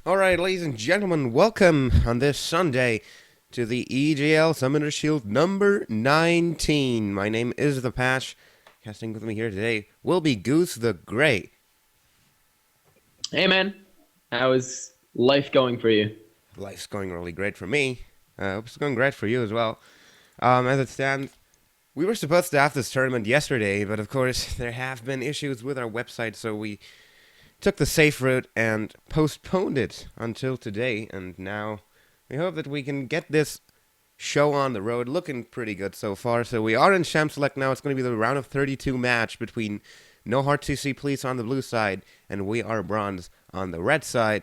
Alright, ladies and gentlemen, welcome on this Sunday to the EGL Summoner Shield number 19. My name is The Patch. Casting with me here today will be Goose the Grey. Hey man, how is life going for you? Life's going really great for me. Hope it's going great for you as well. As it stands, we were supposed to have this tournament yesterday, but of course there have been issues with our website, so we took the safe route and postponed it until today, and now we hope that we can get this show on the road. Looking pretty good so far. So we are in Champ Select now. It's going to be the round of 32 match between No Heart CC Police on the blue side and We Are Bronze on the red side.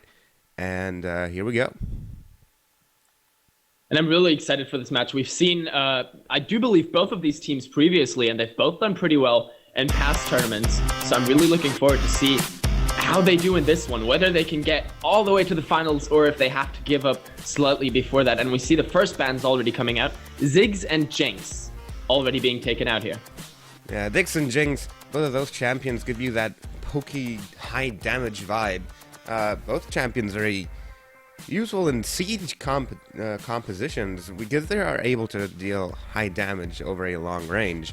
And here we go. And I'm really excited for this match. We've seen, I do believe, both of these teams previously, and they've both done pretty well in past tournaments. So I'm really looking forward to see how they do in this one, whether they can get all the way to the finals or if they have to give up slightly before that. And we see the first bans already coming out. Ziggs and Jinx already being taken out here. Yeah, Dix and Jinx, both of those champions give you that pokey, high damage vibe. Both champions are useful in siege compositions because they are able to deal high damage over a long range.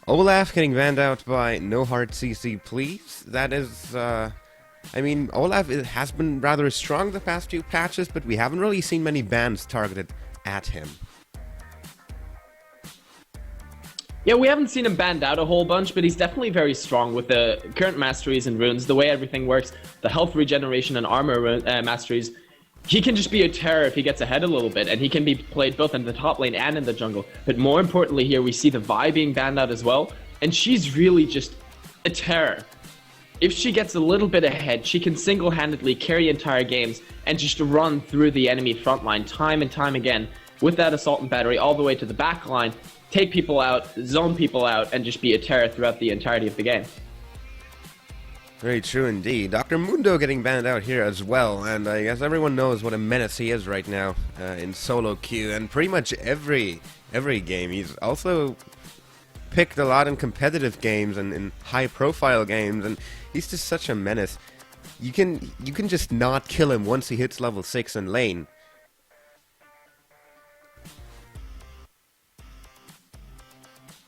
Olaf getting banned out by No Heart CC Please. That is, Olaf has been rather strong the past few patches, but we haven't really seen many bans targeted at him. Yeah, we haven't seen him banned out a whole bunch, but he's definitely very strong with the current masteries and runes, the way everything works, the health regeneration and armor masteries. He can just be a terror if he gets ahead a little bit, and he can be played both in the top lane and in the jungle. But more importantly here, we see the Vi being banned out as well, and she's really just a terror. If she gets a little bit ahead, she can single-handedly carry entire games and just run through the enemy front line time and time again with that assault and battery all the way to the back line, take people out, zone people out, and just be a terror throughout the entirety of the game. Very true indeed. Dr. Mundo getting banned out here as well, and I guess everyone knows what a menace he is right now in solo queue, and pretty much every game. He's also picked a lot in competitive games and in high-profile games, and he's just such a menace. You can just not kill him once he hits level 6 in lane.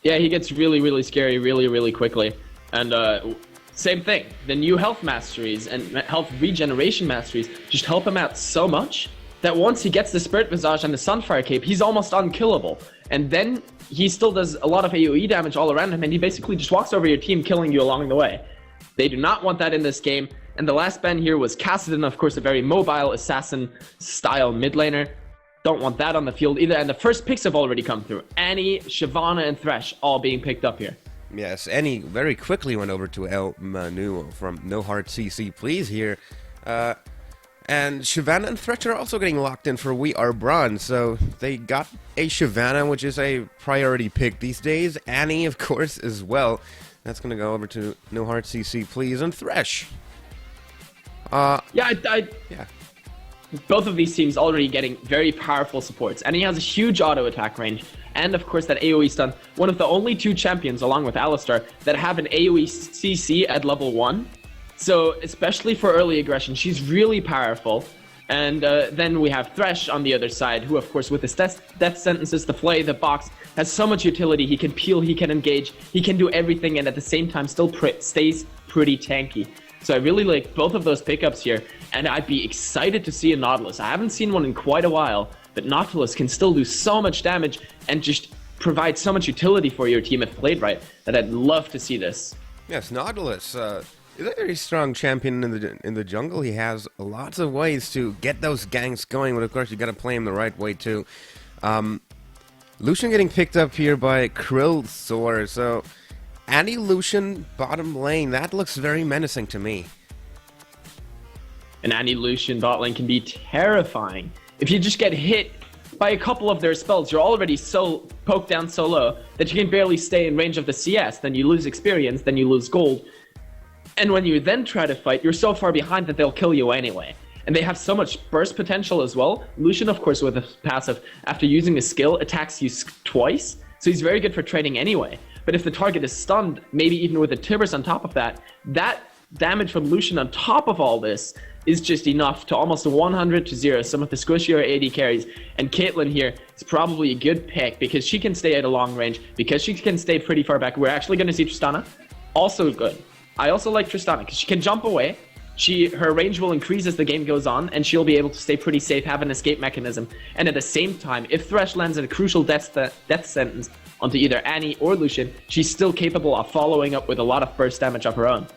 Yeah, he gets really, really scary really, really quickly, and same thing, the new health masteries and health regeneration masteries just help him out so much that once he gets the Spirit Visage and the Sunfire Cape, he's almost unkillable. And then he still does a lot of AoE damage all around him, and he basically just walks over your team, killing you along the way. They do not want that in this game, and the last ban here was Kassadin, of course, a very mobile assassin-style mid laner. Don't want that on the field either, and the first picks have already come through. Annie, Shyvana, and Thresh all being picked up here. Yes, Annie very quickly went over to El Manu from No Heart CC Please here. And Shyvana and Thresh are also getting locked in for We Are Bronze, so they got a Shyvana, which is a priority pick these days. Annie, of course, as well. That's going to go over to No Heart CC Please and Thresh. Yeah. Both of these teams already getting very powerful supports, and he has a huge auto attack range, and of course that AoE stun. One of the only two champions, along with Alistar, that have an AoE CC at level 1. So especially for early aggression, she's really powerful. And then we have Thresh on the other side, who of course with his death sentences, the flay, the box, has so much utility. He can peel, he can engage, he can do everything, and at the same time still stays pretty tanky. So I really like both of those pickups here, and I'd be excited to see a Nautilus. I haven't seen one in quite a while, but Nautilus can still do so much damage and just provide so much utility for your team if played right, that I'd love to see this. Yes, Nautilus is a very strong champion in the jungle. He has lots of ways to get those ganks going, but of course you got to play him the right way too. Lucian getting picked up here by Krillzor, so Annie Lucian bottom lane, that looks very menacing to me. An Annie Lucian bot lane can be terrifying. If you just get hit by a couple of their spells, you're already so poked down so low that you can barely stay in range of the CS, then you lose experience, then you lose gold. And when you then try to fight, you're so far behind that they'll kill you anyway. And they have so much burst potential as well. Lucian, of course, with a passive, after using a skill, attacks you twice, so he's very good for trading anyway. But if the target is stunned, maybe even with a Tibbers on top of that, that damage from Lucian on top of all this is just enough to almost 100-0 some of the squishier AD carries. And Caitlyn here is probably a good pick because she can stay at a long range, because she can stay pretty far back. We're actually going to see Tristana. Also good. I also like Tristana because she can jump away. Her range will increase as the game goes on, and she'll be able to stay pretty safe, have an escape mechanism. And at the same time, if Thresh lands a crucial death sentence onto either Annie or Lucian, she's still capable of following up with a lot of burst damage of her own.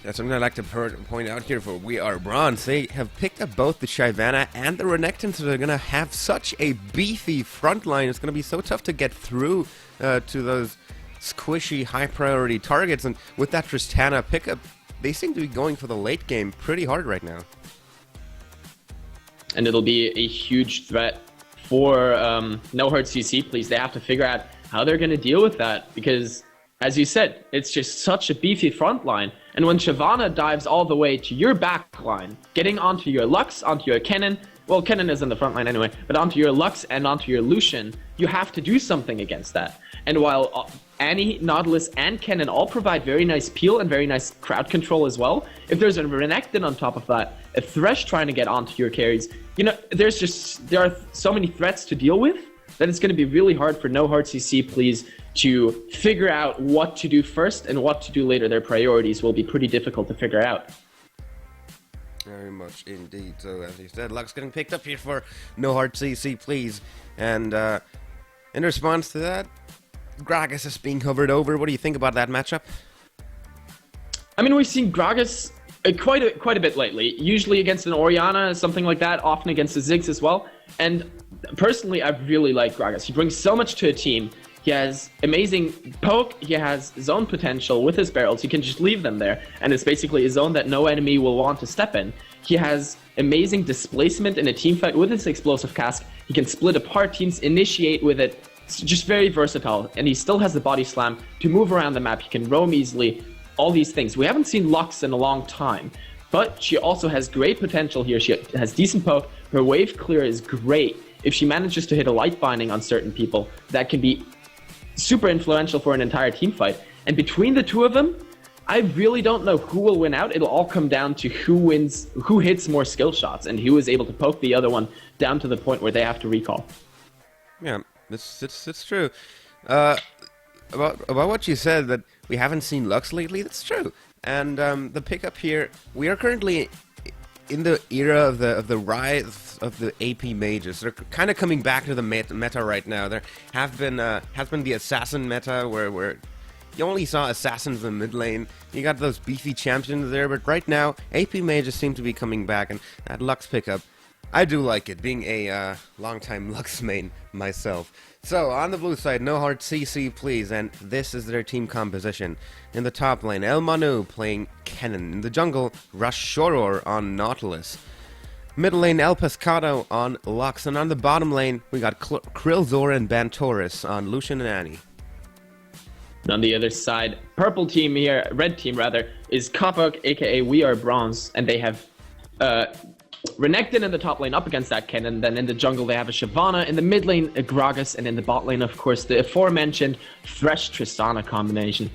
That's something I'd like to point out here for We Are Bronze. They have picked up both the Shyvana and the Renekton, so they're going to have such a beefy front line. It's going to be so tough to get through to those squishy, high-priority targets. And with that Tristana pickup, they seem to be going for the late game pretty hard right now. And it'll be a huge threat for No Hard CC, please. They have to figure out how they're going to deal with that because, as you said, it's just such a beefy front line. And when Shyvana dives all the way to your back line, getting onto your Lux, onto your Kennen, well, Kennen is in the front line anyway, but onto your Lux and onto your Lucian, you have to do something against that. And while Annie, Nautilus, and Kennen all provide very nice peel and very nice crowd control as well, if there's a Renekton on top of that, a Thresh trying to get onto your carries, you know, there are so many threats to deal with that it's going to be really hard for No Hard CC, please, to figure out what to do first and what to do later. Their priorities will be pretty difficult to figure out. Very much indeed. So, as you said, Lux getting picked up here for No Hard CC, please. And in response to that, Gragas is being covered over. What do you think about that matchup? I mean, we've seen Gragas quite a bit lately. Usually against an Orianna, something like that. Often against the Ziggs as well. And personally, I really like Gragas. He brings so much to a team. He has amazing poke. He has zone potential with his barrels. He can just leave them there. And it's basically a zone that no enemy will want to step in. He has amazing displacement in a team fight with his explosive cask. He can split apart teams, initiate with it. It's just very versatile. And he still has the body slam to move around the map. He can roam easily. All these things. We haven't seen Lux in a long time. But she also has great potential here. She has decent poke. Her wave clear is great. If she manages to hit a light binding on certain people, that can be super influential for an entire team fight. And between the two of them, I really don't know who will win out. It'll all come down to who hits more skill shots and who is able to poke the other one down to the point where they have to recall. Yeah, it's true. About what you said, that we haven't seen Lux lately, that's true. And the pickup here, we are currently in the era of the rise of the AP mages. They're kind of coming back to the meta right now. There has been the assassin meta where you only saw assassins in the mid lane. You got those beefy champions there, but right now AP mages seem to be coming back, and that Lux pickup, I do like it, being a long-time Lux main myself. So, on the blue side, No Hard CC, please, and this is their team composition. In the top lane, El Manu playing Kennen. In the jungle, Rush Shoror on Nautilus. Middle lane, El Pescado on Lux. And on the bottom lane, we got Krillzor and Bantoris on Lucian and Annie. And on the other side, purple team here, red team rather, is Kapok, aka We Are Bronze, and they have Renekton in the top lane up against that Kennen. Then in the jungle they have a Shyvana, in the mid lane a Gragas, and in the bot lane of course the aforementioned Thresh Tristana combination.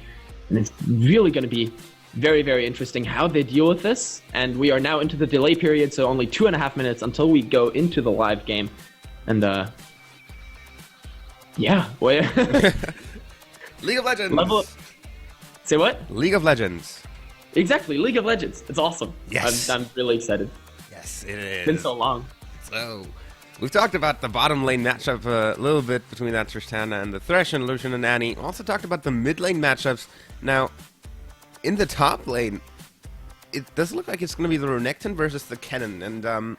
And it's really going to be very, very interesting how they deal with this. And we are now into the delay period, so only 2.5 minutes until we go into the live game. And yeah, League of Legends. Say what? League of Legends. Exactly, League of Legends. It's awesome. Yes. I'm really excited. Yes, it is. It's been so long. So, we've talked about the bottom lane matchup a little bit between that Tristana and the Thresh and Lucian and Annie. Also talked about the mid lane matchups. Now, in the top lane, it does look like it's going to be the Renekton versus the Kennen. And,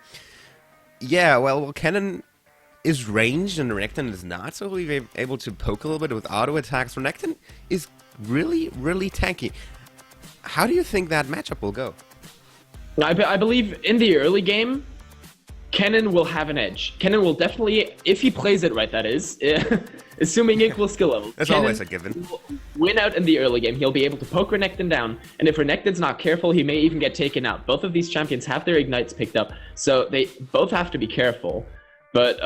yeah, well, Kennen is ranged and Renekton is not, so we'll be able to poke a little bit with auto attacks. Renekton is really, really tanky. How do you think that matchup will go? I believe in the early game, Kennen will have an edge. Kennen will definitely, if he plays it right, that is, assuming equal skill level. That's Kennen always a given. Will win out in the early game. He'll be able to poke Renekton down, and if Renekton's not careful, he may even get taken out. Both of these champions have their ignites picked up, so they both have to be careful. But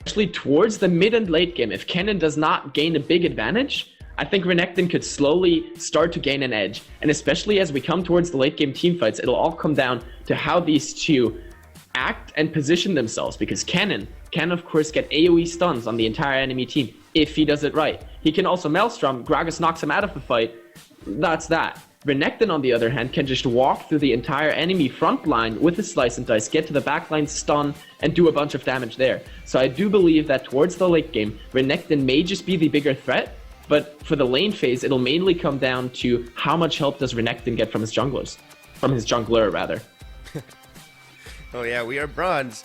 actually, towards the mid and late game, if Kennen does not gain a big advantage, I think Renekton could slowly start to gain an edge, and especially as we come towards the late game teamfights, it'll all come down to how these two act and position themselves, because Cannon can of course get AoE stuns on the entire enemy team if he does it right. He can also Maelstrom, Gragas knocks him out of the fight, that's that. Renekton, on the other hand, can just walk through the entire enemy front line with his Slice and Dice, get to the backline, stun, and do a bunch of damage there. So I do believe that towards the late game, Renekton may just be the bigger threat, but for the lane phase, it'll mainly come down to how much help does Renekton get from his junglers. From his jungler, rather. Oh yeah, we are bronze.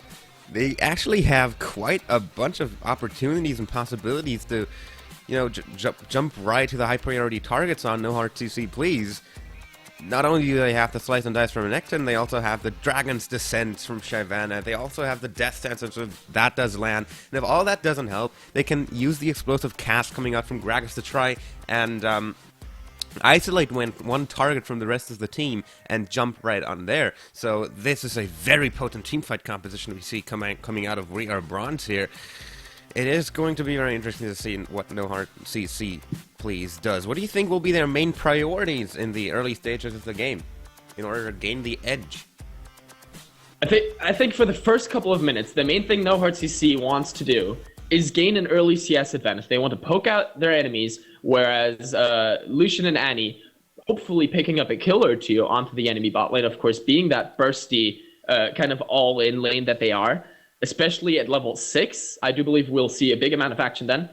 They actually have quite a bunch of opportunities and possibilities to, you know, jump right to the high priority targets on No Heart CC Please. Not only do they have the Slice and Dice from Renekton, they also have the Dragon's Descent from Shyvana. They also have the Death Sentence if that does land. And if all that doesn't help, they can use the Explosive Cast coming out from Gragas to try and isolate one target from the rest of the team and jump right on there. So this is a very potent teamfight composition we see coming out of We Are Bronze here. It is going to be very interesting to see what No Heart CC Please does. What do you think will be their main priorities in the early stages of the game in order to gain the edge? I think for the first couple of minutes, the main thing No Heart CC wants to do is gain an early CS advantage. They want to poke out their enemies, whereas Lucian and Annie hopefully picking up a kill or two onto the enemy bot lane, of course, being that bursty kind of all-in lane that they are. Especially at level 6, I do believe we'll see a big amount of action then.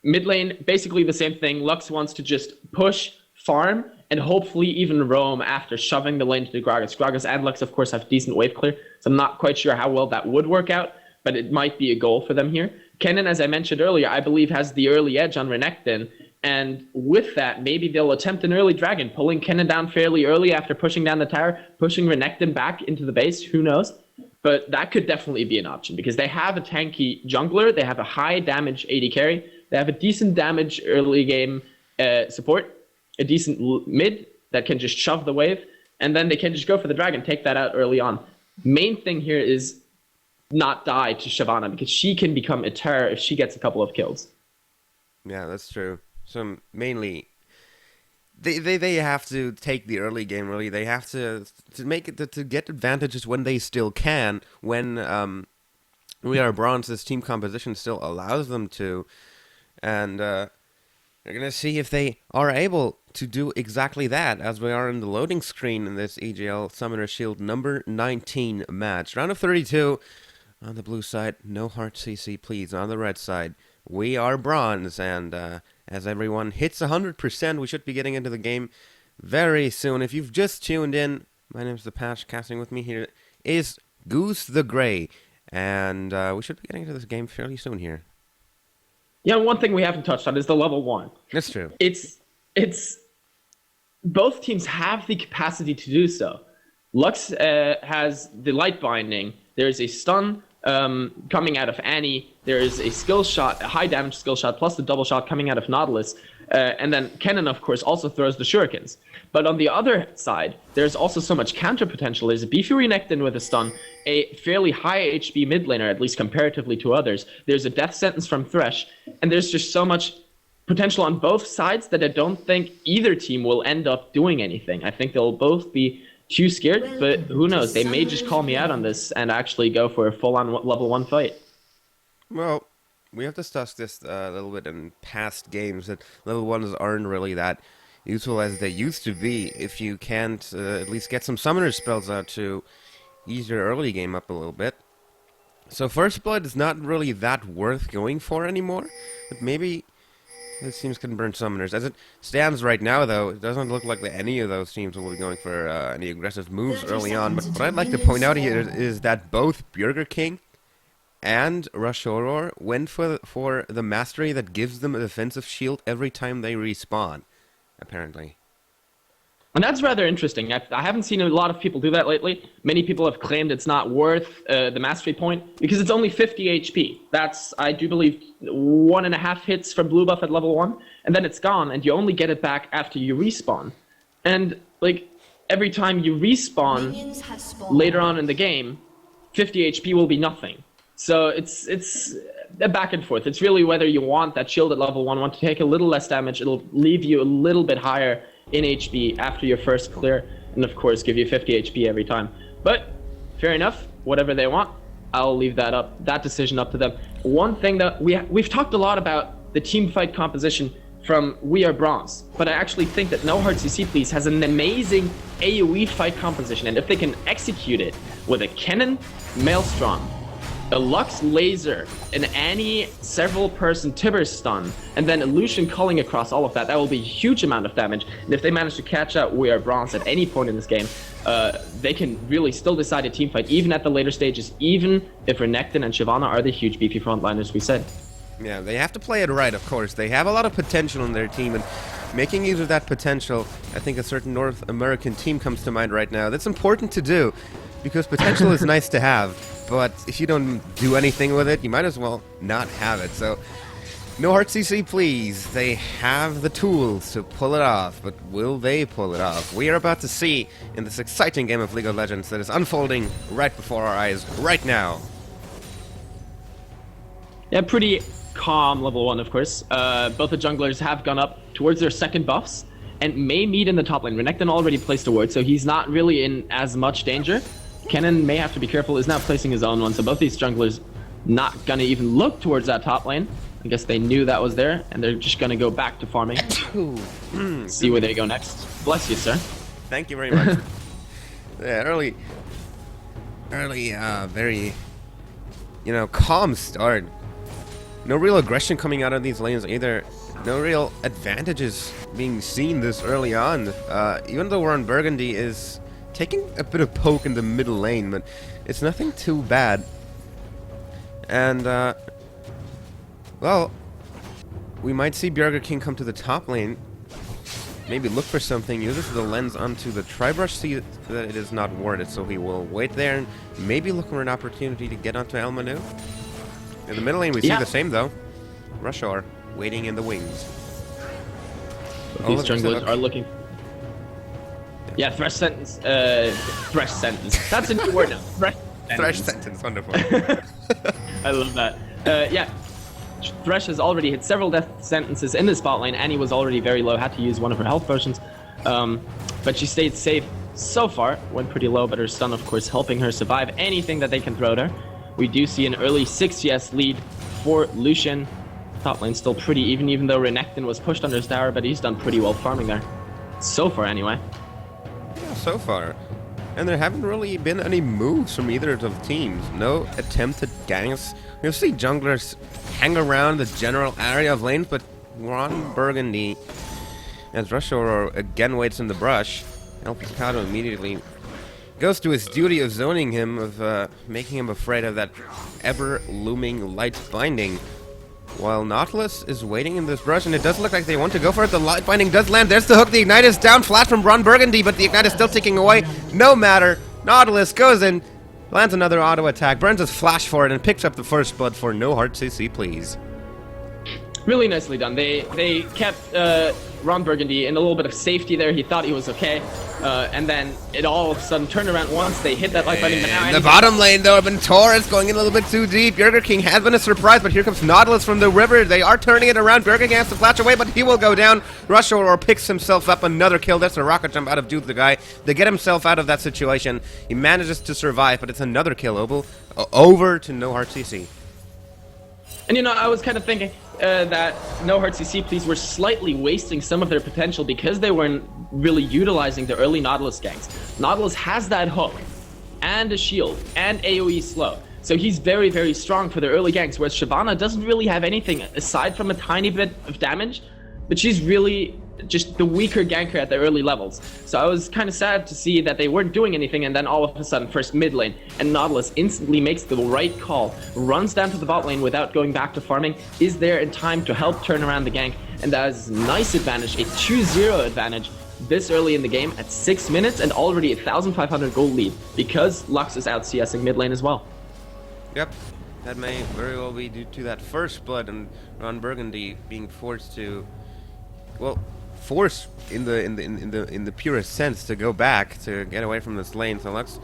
Mid lane, basically the same thing. Lux wants to just push, farm, and hopefully even roam after shoving the lane to the Gragas. Gragas and Lux, of course, have decent wave clear, so I'm not quite sure how well that would work out, but it might be a goal for them here. Kennen, as I mentioned earlier, I believe has the early edge on Renekton, and with that, maybe they'll attempt an early dragon, pulling Kennen down fairly early after pushing down the tower, pushing Renekton back into the base, who knows? But that could definitely be an option, because they have a tanky jungler, they have a high damage AD carry, they have a decent damage early game support, a decent mid that can just shove the wave, and then they can just go for the dragon, take that out early on. Main thing here is not die to Shyvana, because she can become a terror if she gets a couple of kills. Yeah, that's true. So mainly, they have to take the early game. Really, they have to make it to get advantages when they still can. When We Are Bronze's team composition still allows them to, and they're gonna see if they are able to do exactly that, as we are in the loading screen in this EGL Summoner Shield number 19 match. Round of 32 on the blue side. No Heart CC Please. On the red side, We Are Bronze, and as everyone hits 100%, we should be getting into the game very soon. If you've just tuned in, my name is The Patch. Casting with me here is Goose the Grey, and we should be getting into this game fairly soon here. Yeah, one thing we haven't touched on is the level 1. That's true. It's both teams have the capacity to do so. Lux has the light binding. There's a stun coming out of Annie. There is a skill shot, a high damage skill shot, plus the double shot coming out of Nautilus. And then Kennen, of course, also throws the shurikens. But on the other side, there's also so much counter potential. There's a beefy Renekton with a stun, a fairly high HP mid laner, at least comparatively to others. There's a death sentence from Thresh, and there's just so much potential on both sides that I don't think either team will end up doing anything. I think they'll both be too scared, but who knows? They may just call me out on this and actually go for a full-on level 1 fight. Well, we have discussed this a little bit in past games, that level 1s aren't really that useful as they used to be if you can't at least get some summoner spells out to ease your early game up a little bit. So First Blood is not really that worth going for anymore, but maybe those teams can burn summoners. As it stands right now, though, it doesn't look like that any of those teams will be going for any aggressive moves early on. But what I'd like to point out here is that both Burger King and Rush Aurora went for the mastery that gives them a defensive shield every time they respawn, apparently. And that's rather interesting. I haven't seen a lot of people do that lately. Many people have claimed it's not worth the mastery point because it's only 50 HP. That's, I do believe, 1.5 hits from blue buff at level 1, and then it's gone, and you only get it back after you respawn. And, like, every time you respawn later on in the game, 50 HP will be nothing. So it's a back and forth. It's really whether you want that shield at level 1, want to take a little less damage. It'll leave you a little bit higher in HP after your first clear, and of course give you 50 HP every time. But fair enough, whatever they want, I'll leave that decision up to them. One thing that we've talked a lot about the team fight composition from We Are Bronze, but I actually think that No Heart CC Please has an amazing AoE fight composition, and if they can execute it with a Kennen Maelstrom, a Lux Laser, an Annie several person Tibber stun, and then a Lucian culling across all of that, that will be a huge amount of damage. And if they manage to catch out We Are Bronze at any point in this game, they can really still decide a team fight, even at the later stages, even if Renekton and Shyvana are the huge beefy frontliners we said. Yeah, they have to play it right, of course. They have a lot of potential in their team, and making use of that potential, I think a certain North American team comes to mind right now. That's important to do, because potential is nice to have, but if you don't do anything with it, you might as well not have it. So, No Heart CC, please. They have the tools to pull it off, but will they pull it off? We are about to see in this exciting game of League of Legends that is unfolding right before our eyes right now. Yeah, pretty calm level 1, of course. Both the junglers have gone up towards their second buffs and may meet in the top lane. Renekton already placed a ward, so he's not really in as much danger. Kennen may have to be careful, is now placing his own one, so both these junglers not gonna even look towards that top lane. I guess they knew that was there, and they're just gonna go back to farming. See where they go next. Bless you, sir. Thank you very much. Yeah, early, very, calm start. No real aggression coming out of these lanes either. No real advantages being seen this early on. Even though Ron Burgundy is taking a bit of poke in the middle lane, but it's nothing too bad. And, well, we might see Bjerger King come to the top lane. Maybe look for something, use the lens onto the Tribrush, see that it is not warded, so he will wait there and maybe look for an opportunity to get onto El Manu. In the middle lane, we see the same, though. Rushor waiting in the wings. These junglers are looking. Yeah, Thresh Sentence. Thresh Sentence. That's a new word now. Thresh Sentence, wonderful. I love that. Yeah, Thresh has already hit several death sentences in the spot lane. Annie was already very low, had to use one of her health potions. But she stayed safe so far. Went pretty low, but her stun, of course, helping her survive anything that they can throw at her. We do see an early 6 CS lead for Lucian. Top lane still pretty even though Renekton was pushed under his tower, but he's done pretty well farming there. So far, anyway. Yeah, so far. And there haven't really been any moves from either of the teams. No attempted ganks. You'll see junglers hang around the general area of lanes, but Ron Burgundy, as Rushor again waits in the brush, El Pescado immediately goes to his duty of zoning him, of making him afraid of that ever-looming light binding. While Nautilus is waiting in this brush, and it does look like they want to go for it. The light binding does land. There's the hook. The Ignite is down flat from Ron Burgundy, but the Ignite is still ticking away. No matter. Nautilus goes in, lands another auto attack, burns his flash for it, and picks up the first blood for No Heart CC, please. Really nicely done. They kept Ron Burgundy in a little bit of safety there. He thought he was okay. And then it all of a sudden turned around once they hit that light button. In the bottom lane, though, been Taurus going in a little bit too deep. Bjerger King has been a surprise, but here comes Nautilus from the river. They are turning it around. Bjerger King has to flash away, but he will go down. Rushor picks himself up another kill. That's a rocket jump out of Dude the guy. They get himself out of that situation. He manages to survive, but it's another kill. Over to No Heart CC. And I was kind of thinking that No Heart CC Please were slightly wasting some of their potential because they weren't really utilizing the early Nautilus ganks. Nautilus has that hook and a shield and AoE slow. So he's very, very strong for the early ganks, whereas Shyvana doesn't really have anything aside from a tiny bit of damage, but she's really just the weaker ganker at the early levels. So I was kind of sad to see that they weren't doing anything, and then all of a sudden, first mid lane, and Nautilus instantly makes the right call, runs down to the bot lane without going back to farming, is there in time to help turn around the gank, and that is a nice advantage, a 2-0 advantage this early in the game at 6 minutes, and already a 1,500 gold lead, because Lux is out CSing mid lane as well. Yep, that may very well be due to that first blood and Ron Burgundy being forced to, well, force in the purest sense to go back to get away from this lane. So Lux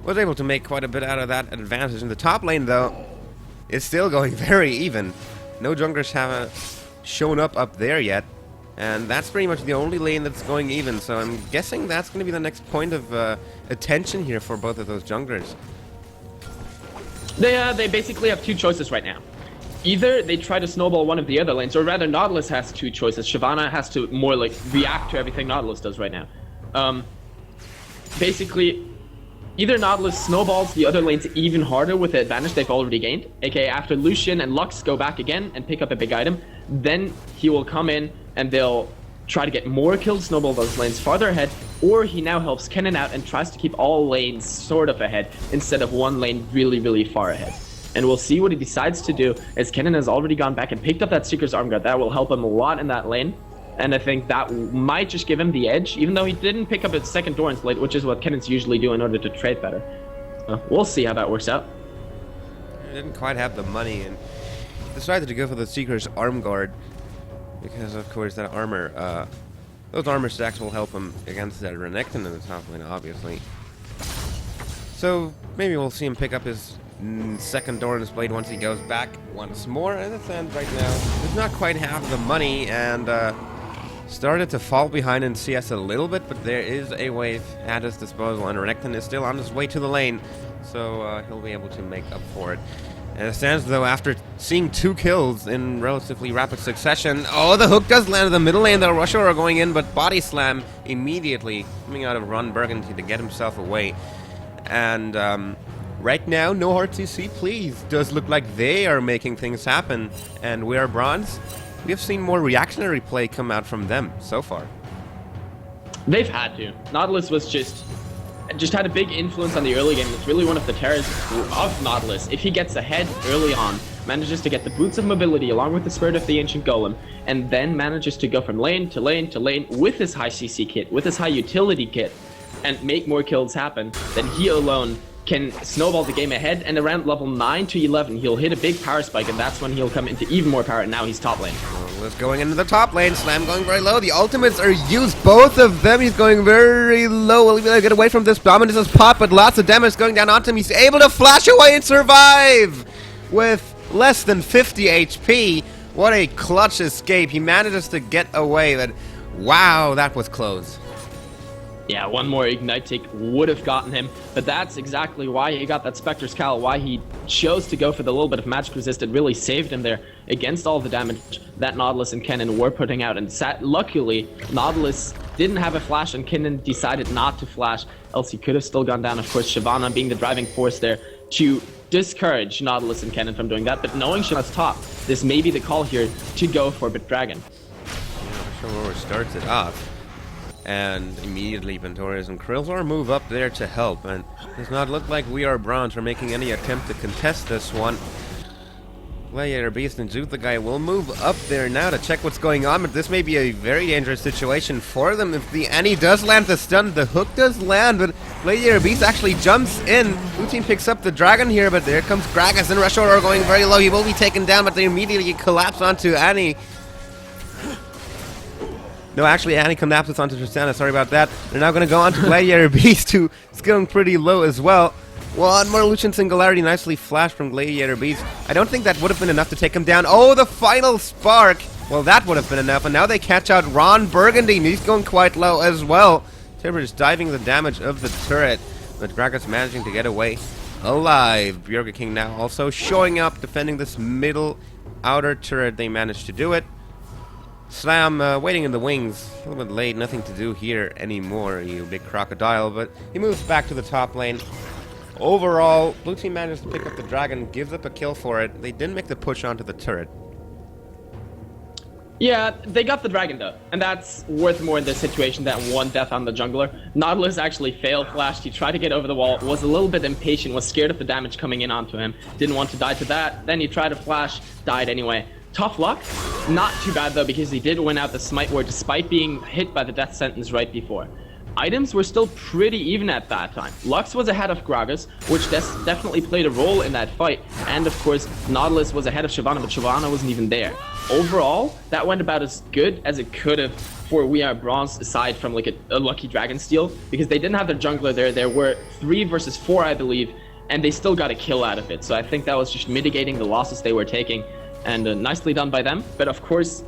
was able to make quite a bit out of that advantage in the top lane, though. it's still going very even. No junglers haven't shown up there yet. And that's pretty much the only lane that's going even. So I'm guessing that's going to be the next point of attention here for both of those junglers. They basically have two choices right now. Either they try to snowball one of the other lanes, or rather Nautilus has two choices. Shyvana has to more like react to everything Nautilus does right now. Basically, either Nautilus snowballs the other lanes even harder with the advantage they've already gained, aka after Lucian and Lux go back again and pick up a big item, then he will come in and they'll try to get more kills, snowball those lanes farther ahead, or he now helps Kennen out and tries to keep all lanes sort of ahead instead of one lane really, really far ahead. And we'll see what he decides to do, as Kennen has already gone back and picked up that Seeker's Arm Guard. That will help him a lot in that lane. And I think that might just give him the edge, even though he didn't pick up his second Doran's Blade, which is what Kennens usually do in order to trade better. We'll see how that works out. He didn't quite have the money and decided to go for the Seeker's Arm Guard. Because, of course, that armor, those armor stacks will help him against that Renekton in the top lane, obviously. So, maybe we'll see him pick up his second Doran's Blade once he goes back once more. As it stands right now, does not quite have the money and started to fall behind in CS a little bit, but there is a wave at his disposal, and Renekton is still on his way to the lane, so he'll be able to make up for it. And it stands though, after seeing 2 kills in relatively rapid succession. Oh, the hook does land in the middle lane. The Rusher are going in, but body slam immediately coming out of Ron Burgundy to get himself away. And right now, no hard CC, please. Does look like they are making things happen. And we are bronze. We have seen more reactionary play come out from them so far. They've had to. Nautilus was just had a big influence on the early game. It's really one of the terrors of Nautilus. If he gets ahead early on, manages to get the Boots of Mobility along with the Spirit of the Ancient Golem, and then manages to go from lane to lane to lane with his high CC kit, with his high utility kit, and make more kills happen, then he alone can snowball the game ahead, and around level 9 to 11, he'll hit a big power spike, and that's when he'll come into even more power, and now he's top lane. Let's going into the top lane. Slam going very low. The ultimates are used, both of them. He's going very low. Will he be able to get away from this? Dominus' pop, but lots of damage going down onto him. He's able to flash away and survive with less than 50 HP. What a clutch escape. He manages to get away, but wow, that was close. Yeah, one more Ignite tick would have gotten him, but that's exactly why he got that Spectre's Cowl, why he chose to go for the little bit of magic resist. It really saved him there against all the damage that Nautilus and Kennen were putting out. And luckily, Nautilus didn't have a flash and Kennen decided not to flash, else he could have still gone down. Of course, Shyvana being the driving force there to discourage Nautilus and Kennen from doing that, but knowing Shyvana's top, this may be the call here to go for Bit Dragon. Yeah, Shimura starts it off. And immediately Ventorius and Krillzor move up there to help, and it does not look like we are bronze or making any attempt to contest this one. Gladiator Beast and Zoot the guy will move up there now to check what's going on, but this may be a very dangerous situation for them. If the Annie does land the stun, the hook does land, but Gladiator Beast actually jumps in. Blue team picks up the dragon here, but there comes Gragas and Reshor are going very low. He will be taken down, but they immediately collapse onto Annie. No, actually, Annie collapses onto Tristana. Sorry about that. They're now going to go on to Gladiator Beast, who is going pretty low as well. One more Lucian Singularity, nicely flashed from Gladiator Beast. I don't think that would have been enough to take him down. Oh, the final spark! Well, that would have been enough, and now they catch out Ron Burgundy, and he's going quite low as well. Timber is diving the damage of the turret, but Gragas managing to get away alive. Bjorga King now also showing up, defending this middle outer turret. They managed to do it. Slam waiting in the wings, a little bit late, nothing to do here anymore, you big crocodile, but he moves back to the top lane. Overall, blue team manages to pick up the dragon, gives up a kill for it. They didn't make the push onto the turret. Yeah, they got the dragon though, and that's worth more in this situation than one death on the jungler. Nautilus actually failed flashed, he tried to get over the wall, was a little bit impatient, was scared of the damage coming in onto him, didn't want to die to that, then he tried to flash, died anyway. Tough luck, not too bad though, because he did win out the Smite War despite being hit by the death sentence right before. Items were still pretty even at that time. Lux was ahead of Gragas, which definitely played a role in that fight, and of course Nautilus was ahead of Shyvana, but Shyvana wasn't even there. Overall, that went about as good as it could have for We Are Bronze, aside from like a lucky dragon steal, because they didn't have their jungler there. There were 3 versus 4, I believe, and they still got a kill out of it. So I think that was just mitigating the losses they were taking, and nicely done by them. But of course,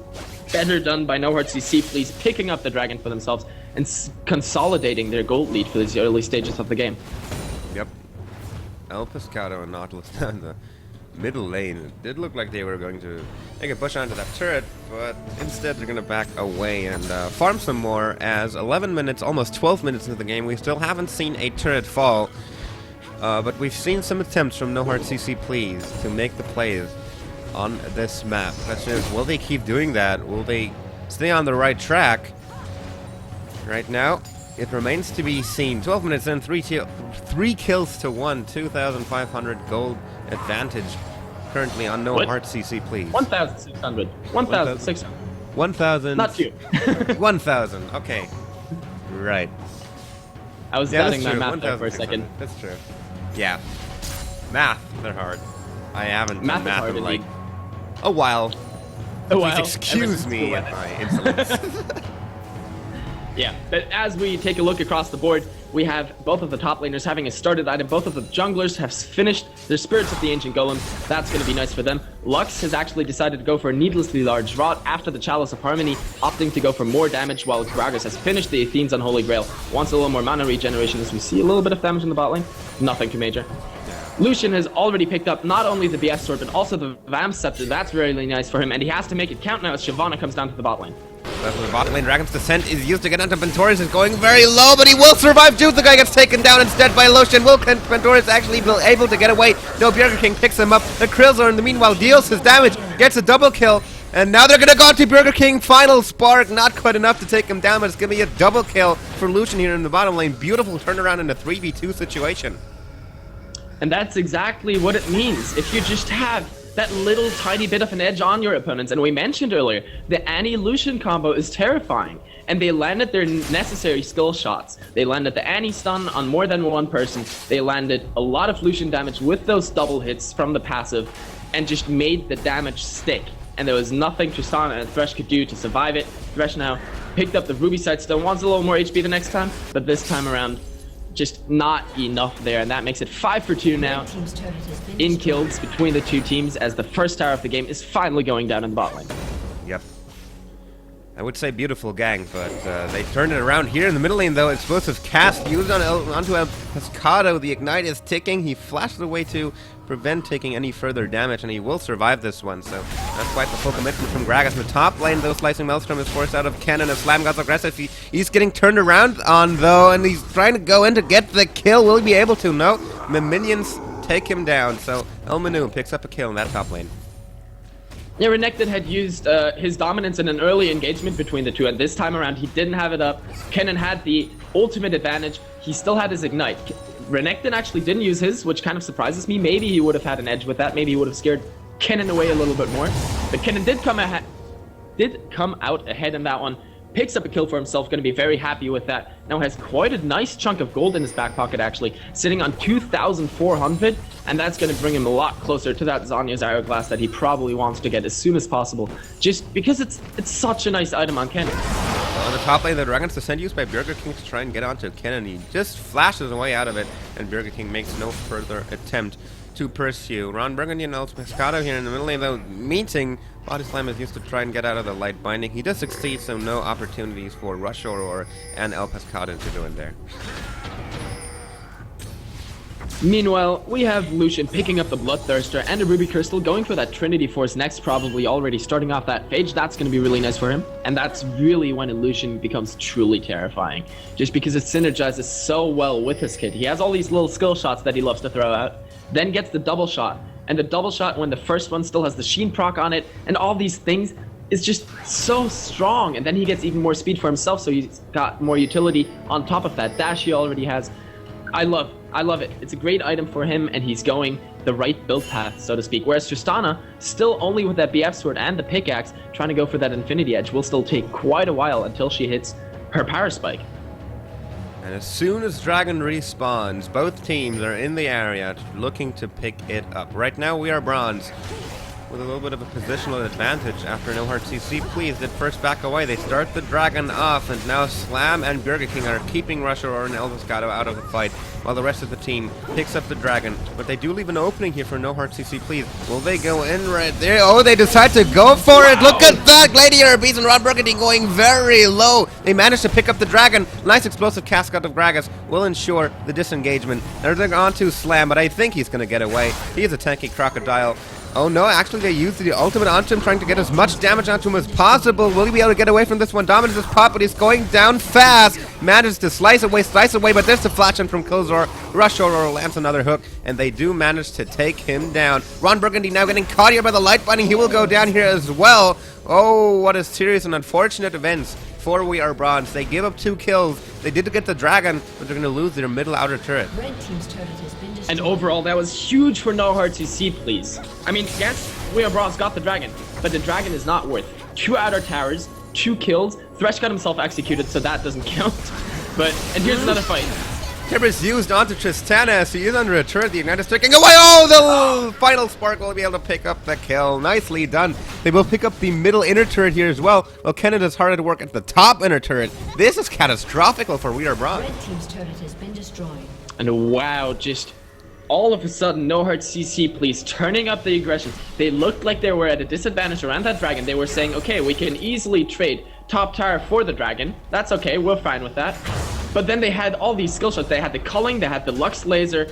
better done by No Heart CC, please, picking up the dragon for themselves and consolidating their gold lead for these early stages of the game. Yep. El Pescado and Nautilus down the middle lane. It did look like they were going to make a push onto that turret, but instead they're going to back away and farm some more, as 11 minutes, almost 12 minutes into the game, we still haven't seen a turret fall. But we've seen some attempts from No Heart CC, please, to make the plays on this map. The question is, will they keep doing that? Will they stay on the right track? Right now, it remains to be seen. 12 minutes in, 3 kills to 1, 2,500 gold advantage currently on No Heart CC, please. 1,600. 1,600. 1,000. Not 2. 1,000. Okay. Right. I was doubting my math there for a second. That's true. Yeah. Math, they're hard. I haven't done math in like a while. Please excuse me at my insolence. Yeah, but as we take a look across the board, we have both of the top laners having a started item. Both of the junglers have finished their Spirits of the Ancient Golem. That's going to be nice for them. Lux has actually decided to go for a needlessly large rod after the Chalice of Harmony, opting to go for more damage, while Gragas has finished the Athene's Unholy Grail. Wants a little more mana regeneration, as we see a little bit of damage in the bot lane. Nothing too major. Lucian has already picked up not only the BF Sword, but also the Vamp Scepter. That's really nice for him, and he has to make it count now as Shyvana comes down to the bot lane. That's the bottom lane. Dragon's Descent is used to get onto Ventoris. Is going very low, but he will survive. Jude, the guy gets taken down instead by Lucian. Will Ventoris actually be able to get away? No, Burger King picks him up. The Krillzor in the meanwhile deals his damage, gets a double kill, and now they're going to go to Burger King. Final spark, not quite enough to take him down, but it's going to be a double kill for Lucian here in the bottom lane. Beautiful turnaround in a 3v2 situation. And that's exactly what it means. If you just have that little tiny bit of an edge on your opponents, and we mentioned earlier, the Annie-Lucian combo is terrifying, and they landed their necessary skill shots. They landed the Annie stun on more than one person, they landed a lot of Lucian damage with those double hits from the passive, and just made the damage stick. And there was nothing Tristana and Thresh could do to survive it. Thresh now picked up the Ruby Side Stone, wants a little more HP the next time, but this time around, just not enough there, and that makes it 5 for 2 now in kills between the two teams, as the first tower of the game is finally going down in the bot lane. Yep. I would say beautiful gang, but they turned it around here in the middle lane, though. Explosive cast used onto El Pescado. The Ignite is ticking. He flashed away to prevent taking any further damage, and he will survive this one, so that's quite the full commitment from Gragas. In the top lane, though, Slicing Maelstrom is forced out of cannon, and Slam got aggressive. He's getting turned around on, though, and he's trying to go in to get the kill. Will he be able to? No. The minions take him down, so El Manu picks up a kill in that top lane. Yeah, Renekton had used his dominance in an early engagement between the two, and this time around he didn't have it up. Kennen had the ultimate advantage. He still had his Ignite. Renekton actually didn't use his, which kind of surprises me. Maybe he would have had an edge with that. Maybe he would have scared Kennen away a little bit more. But Kennen did come out ahead in that one. Picks up a kill for himself, going to be very happy with that. Now has quite a nice chunk of gold in his back pocket, actually, sitting on 2,400, and that's going to bring him a lot closer to that Zanya's Hourglass that he probably wants to get as soon as possible, just because it's such a nice item on Kennen. On the top lane, the Dragon's Descent used by Burger King to try and get onto Kennen. He just flashes away out of it, and Burger King makes no further attempt to pursue. Ron Burgundy and El Pescado here in the middle lane, though, meeting. Body Slam is used to try and get out of the light binding. He does succeed, so no opportunities for Rush or and El Pescado to do in there. Meanwhile, we have Lucian picking up the Bloodthirster and a Ruby Crystal, going for that Trinity Force next, probably already starting off that phase. That's going to be really nice for him, and that's really when Lucian becomes truly terrifying, just because it synergizes so well with his kit. He has all these little skill shots that he loves to throw out, then gets the double shot, and the double shot when the first one still has the Sheen proc on it, and all these things is just so strong, and then he gets even more speed for himself, so he's got more utility on top of that dash he already has. I love it. It's a great item for him, and he's going the right build path, so to speak. Whereas Tristana, still only with that BF sword and the pickaxe, trying to go for that Infinity Edge, will still take quite a while until she hits her power spike. And as soon as Dragon respawns, both teams are in the area looking to pick it up. Right now we are bronze. with a little bit of a positional advantage after No Heart CC Please did first back away. They start the Dragon off, and now Slam and Burger King are keeping Rusher or an El Pescado out of the fight, while the rest of the team picks up the Dragon. But they do leave an opening here for No Heart CC Please. Will they go in right there? Oh, they decide to go for it. Look at that! Gladiator Beast and Ron Burgundy going very low. They managed to pick up the Dragon. Nice explosive cast out of Gragas will ensure the disengagement. They're on to Slam, but I think he's going to get away. He is a tanky crocodile. Oh no, actually they used the ultimate onto him, trying to get as much damage onto him as possible. Will he be able to get away from this one? Dominus is pop, but he's going down fast. Manages to slice away, but there's the flash in from Killzor. Rush Aurora lands another hook, and they do manage to take him down. Ron Burgundy now getting caught here by the light binding. He will go down here as well. Oh, what a serious and unfortunate events for We Are Bronze. They give up 2 kills. They did get the Dragon, but they're going to lose their middle outer turret. Red team's turret has been destroyed. And overall, that was huge for No Heart CC Please. I mean, yes, We Are Bronze got the Dragon, but the Dragon is not worth 2 outer towers, 2 kills. Thresh got himself executed, so that doesn't count. And here's another fight. Tibbers used onto Tristana as he is under a turret. The Ignite is taking away. Oh, the final spark will be able to pick up the kill. Nicely done. They will pick up the middle inner turret here as well. While Canada's hard at work at the top inner turret. This is catastrophical for We Are Bronze. Red team's turret has been destroyed. And wow, just all of a sudden, No Heart CC Please turning up the aggression. They looked like they were at a disadvantage around that Dragon. They were saying, okay, we can easily trade top tower for the Dragon. That's okay, we're fine with that. But then they had all these skill shots. They had the culling, they had the Lux laser,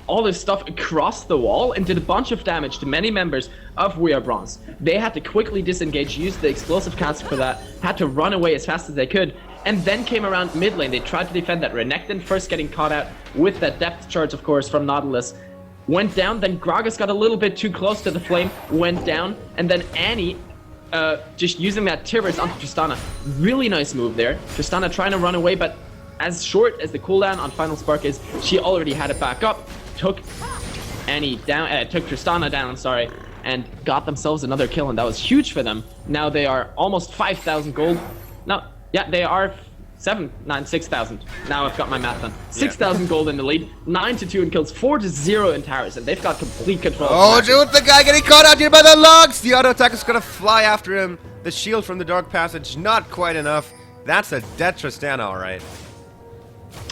all this stuff across the wall, and did a bunch of damage to many members of We Are Bronze. They had to quickly disengage, use the explosive cast for that, had to run away as fast as they could, and then came around mid lane. They tried to defend that. Renekton first getting caught out with that depth charge, of course, from Nautilus. Went down, then Gragas got a little bit too close to the flame, went down, and then Annie just using that Tibbers onto Tristana. Really nice move there. Tristana trying to run away, but as short as the cooldown on Final Spark is, she already had it back up, took Annie down, took Tristana down, sorry, and got themselves another kill, and that was huge for them. Now they are almost 5,000 gold. No, yeah, they are 6,000. Now I've got my math done. 6,000 gold in the lead, 9-2 in kills, 4-0 in towers, and they've got complete control. Oh, dude, the guy getting caught out here by the logs! The auto attack is gonna fly after him. The shield from the Dark Passage, not quite enough. That's a dead Tristana, alright.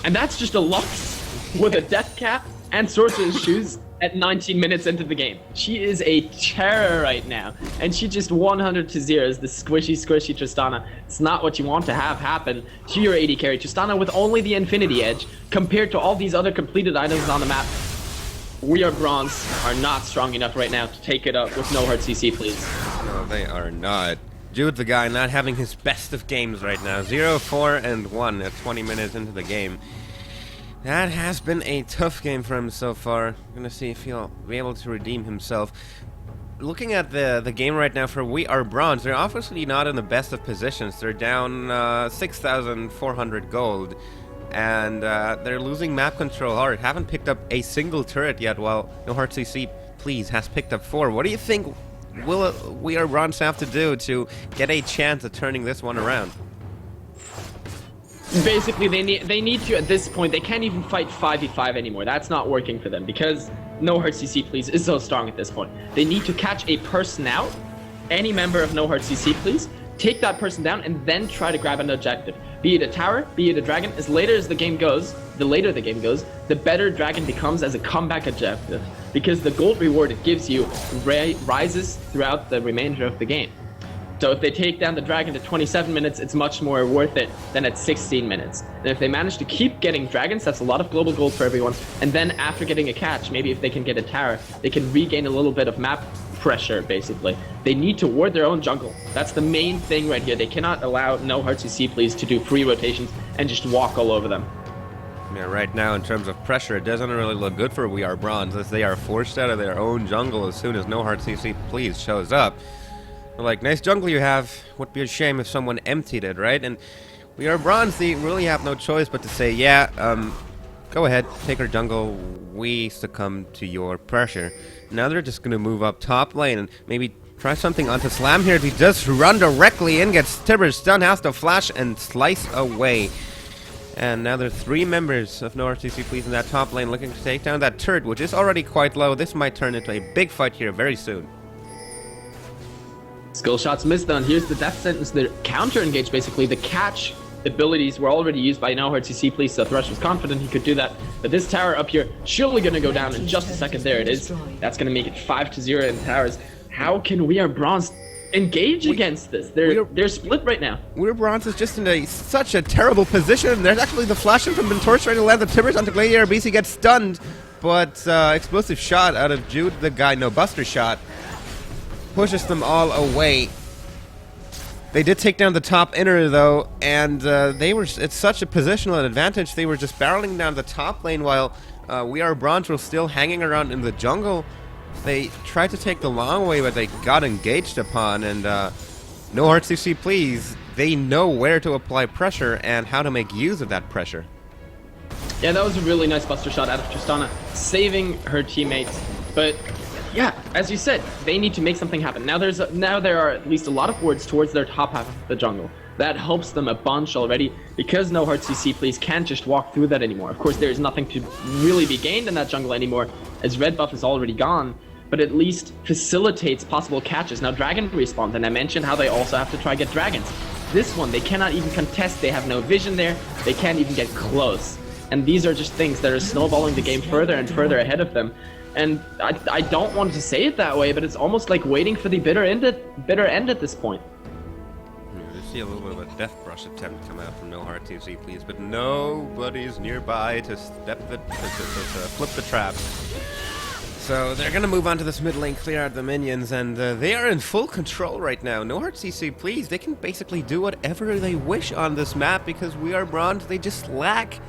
And that's just a Lux with a death cap and Sorcerer's Shoes at 19 minutes into the game. She is a terror right now, and she just 100-0 is the squishy Tristana. It's not what you want to have happen to your AD carry. Tristana with only the Infinity Edge compared to all these other completed items on the map. We Are Bronze are not strong enough right now to take it up with No Heart CC Please. No, they are not. Jude, the guy, not having his best of games right now. 0-4-1 at 20 minutes into the game. That has been a tough game for him so far. I'm gonna see if he'll be able to redeem himself. Looking at the game right now for We Are Bronze, they're obviously not in the best of positions. They're down 6,400 gold. And they're losing map control hard. Haven't picked up a single turret yet, while No Heart CC Please has picked up 4. What do you think will We Are Bronze have to do to get a chance at turning this one around? Basically, they need to, at this point, they can't even fight 5v5 anymore. That's not working for them because No Heart CC Please is so strong at this point. They need to catch a person out, any member of No Heart CC Please, take that person down, and then try to grab an objective. Be it a tower, be it a dragon. As later as the game goes, the later the game goes, the better dragon becomes as a comeback objective, because the gold reward it gives you rises throughout the remainder of the game. So if they take down the dragon to 27 minutes, it's much more worth it than at 16 minutes. And if they manage to keep getting dragons, that's a lot of global gold for everyone. And then after getting a catch, maybe if they can get a tower, they can regain a little bit of map pressure, basically. They need to ward their own jungle. That's the main thing right here. They cannot allow No Heart CC Please to do free rotations and just walk all over them. Yeah, right now in terms of pressure, it doesn't really look good for We Are Bronze, as they are forced out of their own jungle as soon as No Heart CC Please shows up. Like, nice jungle you have. Would be a shame if someone emptied it, right? And We Are Bronze, they really have no choice but to say, yeah, go ahead, take our jungle. We succumb to your pressure. Now they're just gonna move up top lane and maybe try something onto Slam here. If he just run directly in, gets Tibbers stunned, has to flash and slice away. And now there are 3 members of No Heart CC Please in that top lane looking to take down that turret, which is already quite low. This might turn into a big fight here very soon. Skill shots missed though, and here's the death sentence, the counter engage basically. The catch abilities were already used by No Heart CC Please, so Thresh was confident he could do that. But this tower up here, surely gonna go down in just a second. There it is. That's gonna make it 5-0 in towers. How can We Are Bronze engage against this? They're split right now. We Are Bronze is just in such a terrible position. There's actually the flash in from Bentorch trying to land the timbers onto Gladiator. BC gets stunned, but explosive shot out of Jude, the guy, no buster shot, pushes them all away. They did take down the top inner though, and they were at such a positional advantage. They were just barreling down the top lane while We Are Bronze were still hanging around in the jungle. They tried to take the long way, but they got engaged upon, and No Heart CC Please, they know where to apply pressure and how to make use of that pressure. Yeah, that was a really nice buster shot out of Tristana, saving her teammates. But yeah, as you said, they need to make something happen. Now there are at least a lot of wards towards their top half of the jungle. That helps them a bunch already, because No Heart CC Please can't just walk through that anymore. Of course, there's nothing to really be gained in that jungle anymore, as red buff is already gone, but at least facilitates possible catches. Now Dragon respawns, and I mentioned how they also have to try get dragons. This one, they cannot even contest, they have no vision there, they can't even get close. And these are just things that are snowballing the game further and further ahead of them. And I don't want to say it that way, but it's almost like waiting for the bitter end at this point. See a little bit of a death brush attempt come out from No Heart CC Please, but nobody's nearby to flip the trap. So they're gonna move on to this mid lane, clear out the minions, and they are in full control right now. No Heart CC Please, they can basically do whatever they wish on this map because We Are Bronze, they just lack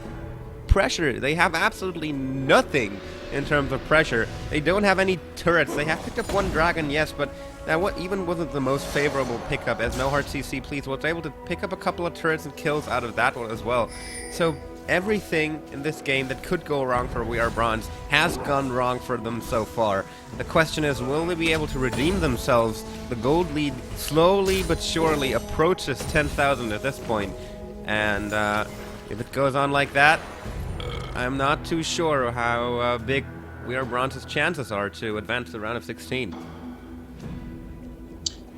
pressure. They have absolutely nothing in terms of pressure. They don't have any turrets. They have picked up one dragon, yes, but that even wasn't the most favorable pickup, as No Heart CC Please was able to pick up a couple of turrets and kills out of that one as well. So everything in this game that could go wrong for We Are Bronze has gone wrong for them so far. The question is, will they be able to redeem themselves? The gold lead slowly but surely approaches 10,000 at this point, and if it goes on like that, I'm not too sure how big We Are Bronze's chances are to advance to the round of 16.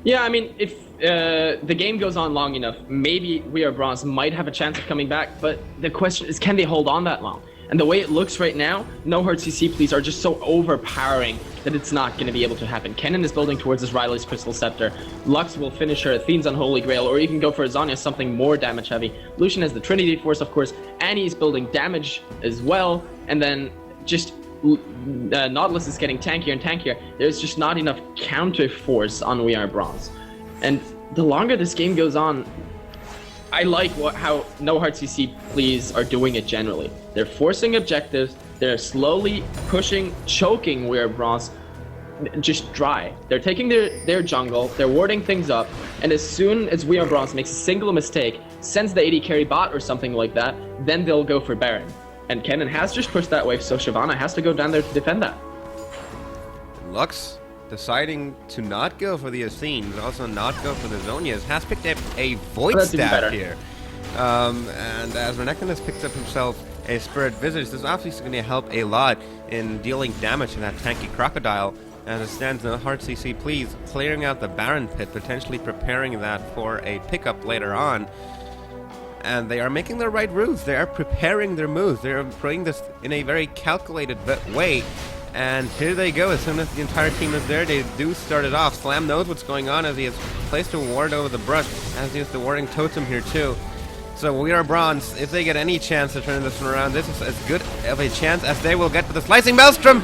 Yeah, I mean, if the game goes on long enough, maybe We Are Bronze might have a chance of coming back, but the question is, can they hold on that long? And the way it looks right now, No Heart CC Please are just so overpowering that it's not going to be able to happen. Kennen is building towards his Riley's Crystal Scepter. Lux will finish her Athene's Unholy Grail, or even go for Azania, something more damage heavy. Lucian has the Trinity Force, of course. Annie's building damage as well. And then just Nautilus is getting tankier and tankier. There's just not enough counter force on We Are Bronze. And the longer this game goes on, I like how No Heart CC Please are doing it generally. They're forcing objectives, they're slowly pushing, choking We Are Bronze just dry. They're taking their jungle, they're warding things up, and as soon as We Are Bronze makes a single mistake, sends the AD carry bot or something like that, then they'll go for Baron. And Kennen has just pushed that wave, so Shyvana has to go down there to defend that. Lux deciding to not go for the Athenes, also not go for the Zonias, has picked up a Void Staff here. And as Renekton has picked up himself a Spirit Visage, this is obviously going to help a lot in dealing damage to that tanky Crocodile. As it stands, No Heart CC Please clearing out the Baron Pit, potentially preparing that for a pickup later on. And they are making the right moves. They are preparing their moves. They are playing this in a very calculated way. And here they go. As soon as the entire team is there, they do start it off. Slam knows what's going on as he has placed a ward over the brush, as he has the warding totem here too. So We Are Bronze, if they get any chance to turn this one around, this is as good of a chance as they will get with the Slicing Maelstrom.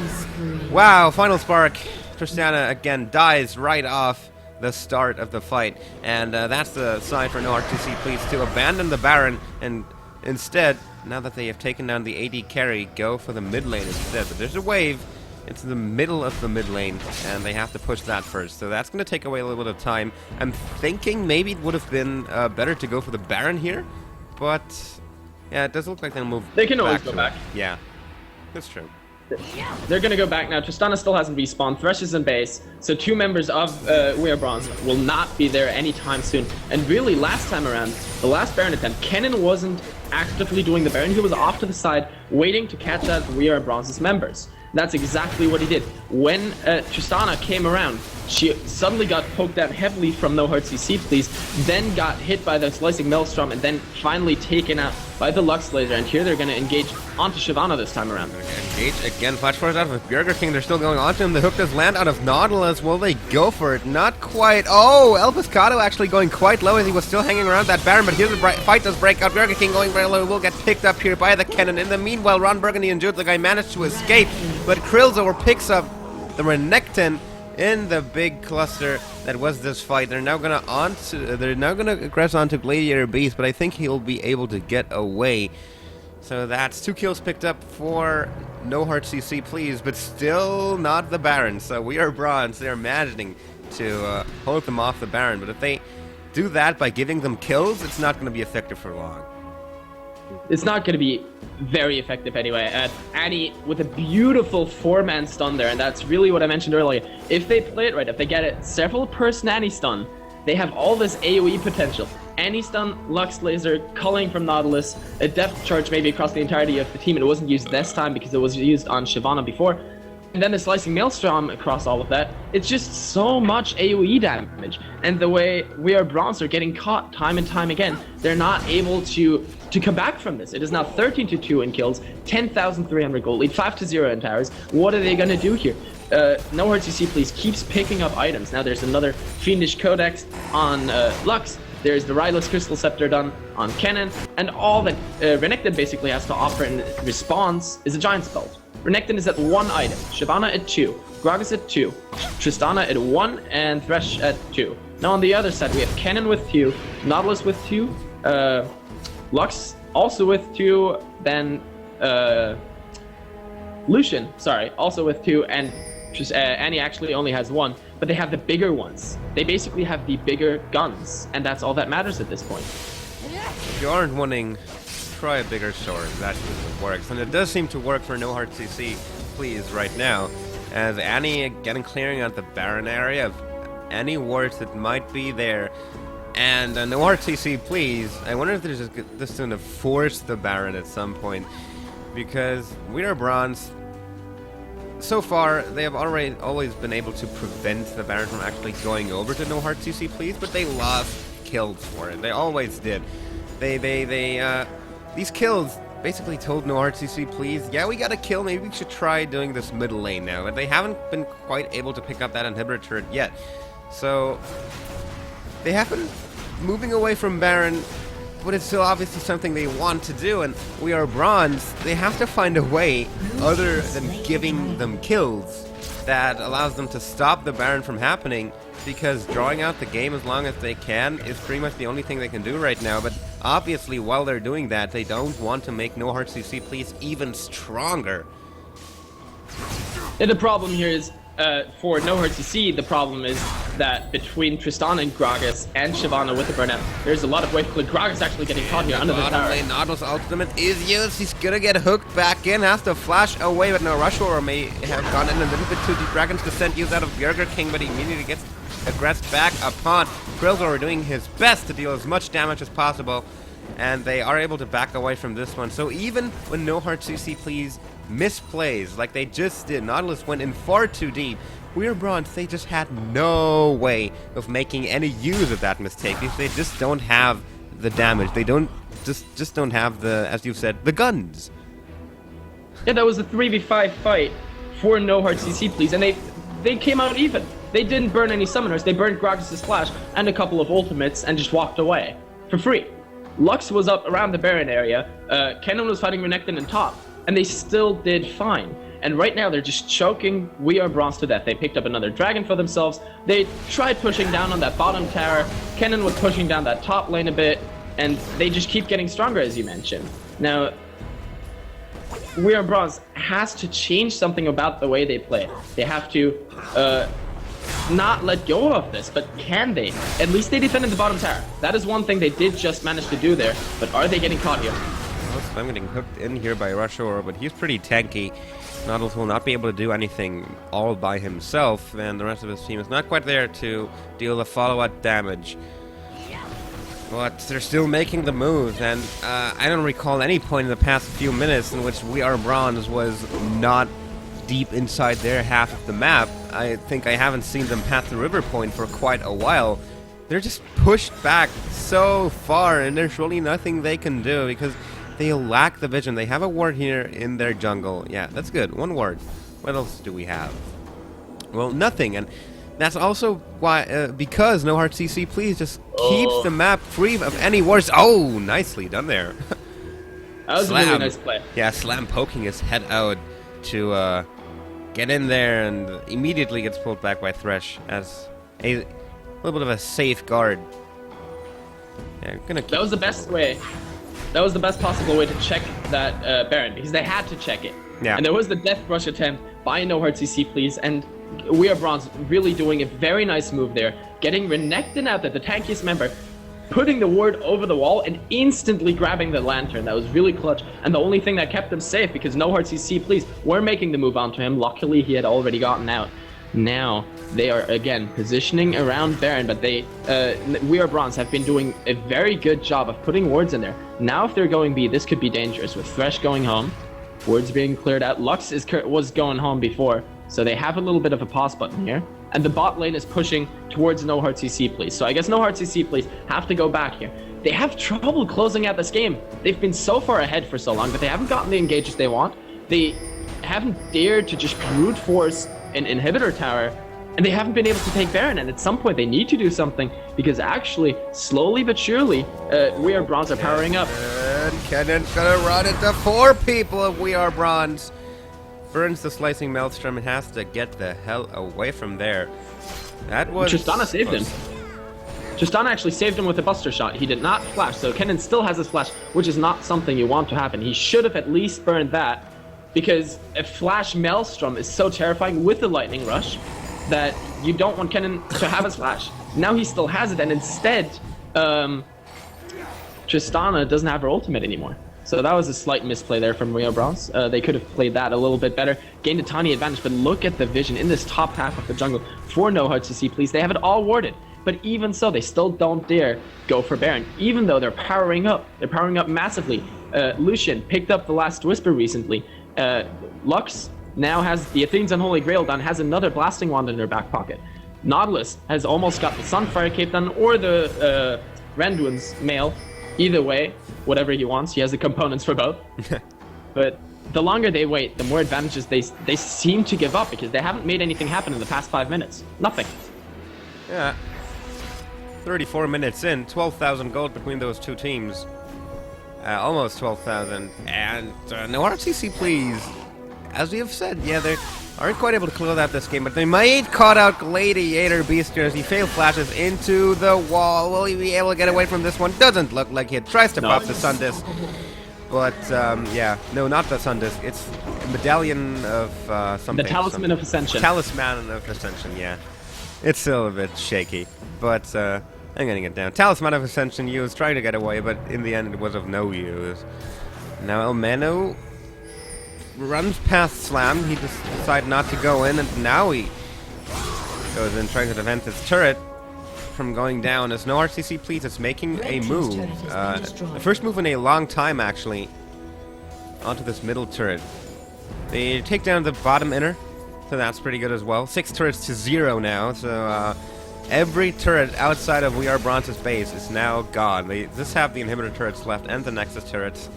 Wow, final spark. Tristana again dies right off the start of the fight, and that's the sign for No Heart CC Please to abandon the Baron and instead, now that they have taken down the AD carry, go for the mid lane instead. But there's a wave. It's in the middle of the mid lane, and they have to push that first. So that's going to take away a little bit of time. I'm thinking maybe it would have been better to go for the Baron here, but yeah, it does look like they'll move. They can always go back. Yeah, that's true. They're gonna go back now. Tristana still hasn't respawned. Thresh is in base, so two members of We Are Bronze will not be there anytime soon. And really, last time around, the last Baron attempt, Kennen wasn't actively doing the Baron. He was off to the side waiting to catch out We Are Bronze's members. That's exactly what he did. When Tristana came around, she suddenly got poked down heavily from No Heart CC Please, then got hit by the Slicing Maelstrom, and then finally taken out by the Lux Laser. And here they're going to engage onto Shyvana this time around. Engage again, Flash Force out of Burger King. They're still going onto him. The hook does land out of Nautilus. Will they go for it? Not quite. Oh, El Pescado actually going quite low as he was still hanging around that Baron, but here's the fight does break out. Burger King going very low, will get picked up here by the cannon. In the meanwhile, Ron Burgundy and Jude, the guy managed to escape, but Krillzor picks up the Renekton in the big cluster that was this fight. They're now gonna aggress onto Gladiator Beast, but I think he'll be able to get away. So that's 2 kills picked up for No Heart CC Please, but still not the Baron. So We Are Bronze. They're managing to hold them off the Baron, but if they do that by giving them kills, it's not going to be effective for long. It's not going to be very effective anyway. Annie with a beautiful 4-man stun there, and that's really what I mentioned earlier. If they play it right, if they get a several person Annie stun, they have all this AoE potential. Annie stun, Lux Laser, culling from Nautilus, a depth charge maybe across the entirety of the team. It wasn't used this time because it was used on Shyvana before. And then the Slicing Maelstrom across all of that. It's just so much AoE damage. And the way We Are Bronze are getting caught time and time again, they're not able to come back from this. It is now 13-2 in kills, 10,300 gold lead, 5-0 in towers. What are they going to do here? No Heart CC Please keeps picking up items. Now there's another Fiendish Codex on Lux. There's the Rylus Crystal Scepter done on Kennen. And all that Renekton basically has to offer in response is a Giant's Belt. Renekton is at 1 item, Shyvana at 2, Gragas at 2, Tristana at 1, and Thresh at 2. Now on the other side, we have Kennen with 2, Nautilus with 2, Lux also with 2, then Lucian, sorry, also with 2, and Annie actually only has 1, but they have the bigger ones. They basically have the bigger guns, and that's all that matters at this point. If you aren't winning, try a bigger sword. That works, and it does seem to work for No Heart CC Please right now, as Annie again clearing out the Baron area of any wards that might be there. And No Heart CC Please, I wonder if there's this going to force the Baron at some point, because We Are Bronze, so far they have always been able to prevent the Baron from actually going over to No Heart CC Please, but they lost kills for it. They always did. These kills basically told No Heart CC Please, yeah, we got a kill, maybe we should try doing this middle lane now. But they haven't been quite able to pick up that inhibitor turret yet. So they have been moving away from Baron, but it's still obviously something they want to do, and We Are Bronze, they have to find a way other than giving them kills that allows them to stop the Baron from happening, because drawing out the game as long as they can is pretty much the only thing they can do right now. But obviously while they're doing that, they don't want to make No Heart CC Please even stronger. And the problem here is, for No Heart CC, the problem is that between Tristana and Gragas and Shyvana with the burnout, there's a lot of weight. Gragas actually getting caught here under the tower. Nautilus ultimate is used. He's gonna get hooked back in, has to flash away, but no, Rushor may have gone in a little bit too deep. Dragon's Descent used out of Burger King, but he immediately gets aggressed back upon. Krillzor doing his best to deal as much damage as possible, and they are able to back away from this one. So even when No Heart CC Please misplays like they just did, Nautilus went in far too deep. We Are Bronze, they just had no way of making any use of that mistake because they just don't have the damage. They don't just don't have the, as you've said, the guns. Yeah, that was a 3v5 fight for No Heart CC Please, and they came out even. They didn't burn any summoners. They burned Gragas' flash and a couple of ultimates and just walked away for free. Lux was up around the Baron area. Kennen was fighting Renekton in top, and they still did fine. And right now they're just choking We Are Bronze to death. They picked up another dragon for themselves. They tried pushing down on that bottom tower. Kennen was pushing down that top lane a bit, and they just keep getting stronger, as you mentioned. Now, We Are Bronze has to change something about the way they play. They have to not let go of this, but can they? At least they defended the bottom tower. That is one thing they did just manage to do there, but are they getting caught here? I'm getting hooked in here by Rushor, but he's pretty tanky. Nautilus will not be able to do anything all by himself, and the rest of his team is not quite there to deal the follow-up damage. but they're still making the moves, and I don't recall any point in the past few minutes in which We Are Bronze was not deep inside their half of the map. I think I haven't seen them pass the river point for quite a while. They're just pushed back so far, and there's really nothing they can do because they lack the vision. They have a ward here in their jungle. Yeah, that's good. One ward. What else do we have? Well, nothing, and that's also why, because No Heart CC Please just keeps the map free of any wards. Oh, nicely done there. That was a really nice play. Yeah, Slam poking his head out to get in there, and immediately gets pulled back by Thresh as a little bit of a safeguard. Yeah, that was the best way. That was the best possible way to check that Baron, because they had to check it. Yeah. And there was the Death Rush attempt by No Heart CC Please, and We Are Bronze really doing a very nice move there, getting Renekton out there, the tankiest member, putting the ward over the wall and instantly grabbing the lantern. That was really clutch, and the only thing that kept them safe, because No Heart CC Please were making the move onto him. Luckily, he had already gotten out. Now they are again positioning around Baron, but We Are Bronze have been doing a very good job of putting wards in there. Now if they're going B, this could be dangerous with Thresh going home, wards being cleared out. Lux was going home before, so they have a little bit of a pause button here. And the bot lane is pushing towards No Heart CC Please. So I guess No Heart CC Please have to go back here. They have trouble closing out this game. They've been so far ahead for so long, but they haven't gotten the engages they want. They haven't dared to just brute force an inhibitor tower, and they haven't been able to take Baron, and at some point they need to do something, because actually, slowly but surely, We Are Bronze are powering up. And Kennan's gonna run into 4 people of We Are Bronze. Burns the Slicing Maelstrom and has to get the hell away from there. That was... Tristana saved him. Tristana actually saved him with a Buster Shot. He did not flash, so Kennen still has his flash, which is not something you want to happen. He should have at least burned that, because a flash Maelstrom is so terrifying with the Lightning Rush that you don't want Kennen to have his flash. Now he still has it, and instead, Tristana doesn't have her ultimate anymore. So that was a slight misplay there from We Are Bronze. They could have played that a little bit better, gained a tiny advantage, but look at the vision in this top half of the jungle for No Heart CC Please. They have it all warded, but even so, they still don't dare go for Baron, even though they're powering up. They're powering up massively. Lucian picked up the Last Whisper recently. Lux now has the Athene's Unholy Grail done, has another Blasting Wand in her back pocket. Nautilus has almost got the Sunfire Cape done, or the Randuin's Mail. Either way, whatever he wants, he has the components for both. But the longer they wait, the more advantages they seem to give up, because they haven't made anything happen in the past 5 minutes. Nothing. Yeah. 34 minutes in, 12,000 gold between those two teams. Almost 12,000. And No Heart CC Please. As we have said, yeah, they aren't quite able to close out this game, but they might caught out Gladiator Beaster as he failed flashes into the wall. Will he be able to get away from this one? Doesn't look like he tries to pop the Sun Disc. But, yeah, no, not the Sun Disc. It's Medallion of something. The Talisman of Ascension. Talisman of Ascension, yeah. It's still a bit shaky, but I'm getting it down. Talisman of Ascension used, trying to get away, but in the end it was of no use. Now Elmeno runs past Slam. He just decided not to go in, and now he goes in trying to prevent his turret from going down. As No Heart CC Please is making a move. The first move in a long time, actually, onto this middle turret. They take down the bottom inner, so that's pretty good as well. 6 turrets to 0 now, so every turret outside of We Are Bronze's base is now gone. They just have the inhibitor turrets left and the Nexus turrets.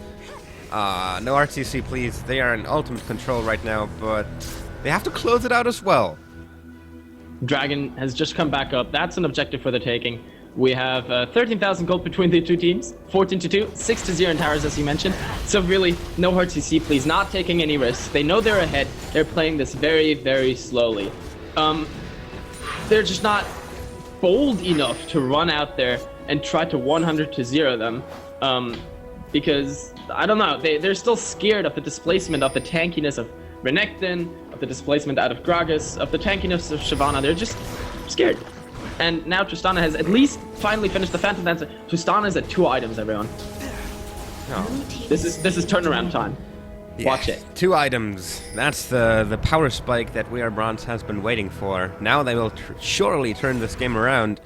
No Heart CC Please. They are in ultimate control right now, but they have to close it out as well. Dragon has just come back up. That's an objective for the taking. We have 13,000 gold between the two teams. 14-2, 6-0 in towers, as you mentioned. So really, No Heart CC Please, not taking any risks. They know they're ahead. They're playing this very, very slowly. They're just not bold enough to run out there and try to 100-0 them. Because, I don't know, they're still scared of the displacement, of the tankiness of Renekton, of the displacement out of Gragas, of the tankiness of Shyvana. They're just scared. And now Tristana has at least finally finished the Phantom Dancer. Tristana is at 2 items, everyone. Oh. This is turnaround time. Yeah, Watch it. 2 items. That's the power spike that We Are Bronze has been waiting for. Now they will surely turn this game around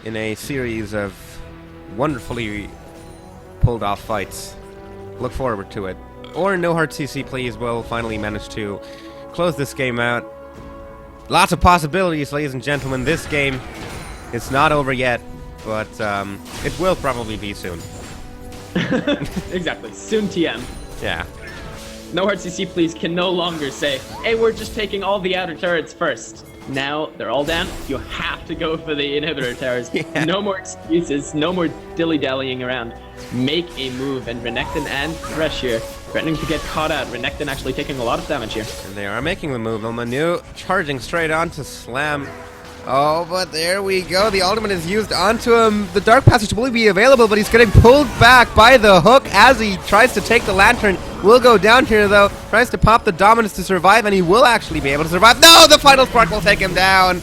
in a series of wonderfully pulled off fights. Look forward to it. Or No Heart CC Please will finally manage to close this game out. Lots of possibilities, ladies and gentlemen. This game, it's not over yet, but it will probably be soon. Exactly. Soon TM. Yeah. No Heart CC Please can no longer say, hey, we're just taking all the outer turrets first. Now they're all down. You have to go for the inhibitor towers. Yeah. No more excuses. No more dilly-dallying around. Make a move. And Renekton and Thresh here threatening to get caught out. Renekton actually taking a lot of damage here. And they are making the move. Manu charging straight on to slam. Oh, but there we go. The ultimate is used onto him. The Dark Passage will be available, but he's getting pulled back by the hook as he tries to take the Lantern. Will go down here, though. Tries to pop the Dominance to survive, and he will actually be able to survive. No, the Final Spark will take him down.